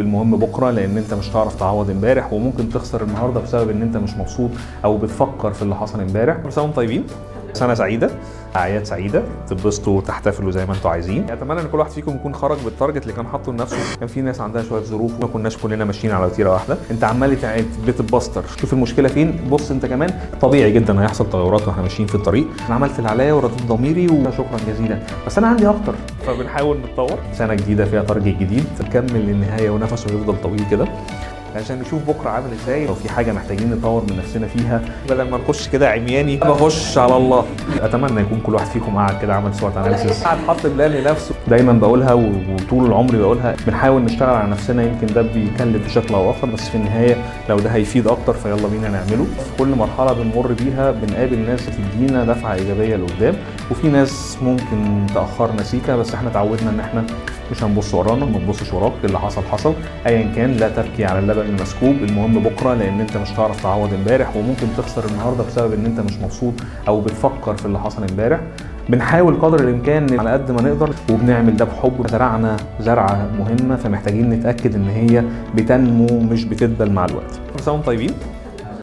المهم بكره، لان انت مش هتعرف تعوض امبارح، وممكن تخسر النهارده بسبب ان انت مش مبسوط او بتفكر في اللي حصل امبارح. كل سنه وانتم طيبين، سنه سعيده، اعياد سعيده، تتبسطوا وتحتفلوا زي ما انتم عايزين. اتمنى ان كل واحد فيكم يكون خرج بالتارجت اللي كان حاطه لنفسه. كان في ناس عندها شويه ظروف، ما كناش كلنا ماشيين على وتيره واحده. انت عمال تعيد بتتبستر، شوف المشكله فين، بص انت كمان. طبيعي جدا هيحصل تغيرات واحنا ماشيين في الطريق. انا عملت اللي عليا ورديت ضميري وشكرا جزيلا، بس انا عندي اكتر، فبنحاول نتطور. سنه جديده فيها تارجت جديد، نكمل للنهايه ونفسه يفضل طويل كده عشان نشوف بكره عامل ازاي. لو في حاجه محتاجين نطور من نفسنا فيها بدل ما نخش كده عمياني بخش على الله. اتمنى يكون كل واحد فيكم قاعد كده عمل سوات اناليسيس، قاعد حاط بلان لنفسه. دايما بقولها وطول العمر بقولها، بنحاول نشتغل على نفسنا. يمكن ده بيكلف بشكل او اخر، بس في النهايه لو ده هيفيد اكتر فيلا بينا نعمله. في كل مرحله بنمر بيها بنقابل ناس تدينا دفعه ايجابيه لقدام، وفي ناس ممكن تاخرنا سيكا، بس احنا اتعودنا ان احنا مش هنبص ورانا، ما تبصش وراك، اللي حصل حصل ايا كان. لا تبكي على اللبن المسكوب، المهم بكره، لان انت مش هتعرف تعوض امبارح، وممكن تخسر النهارده بسبب ان انت مش مبسوط او بتفكر في اللي حصل امبارح. بنحاول قدر الامكان على قد ما نقدر، وبنعمل ده بحب. زرعنا زرعه مهمه، فمحتاجين نتاكد ان هي بتنمو مش بتدبل مع الوقت. كل سنه وانتم طيبين.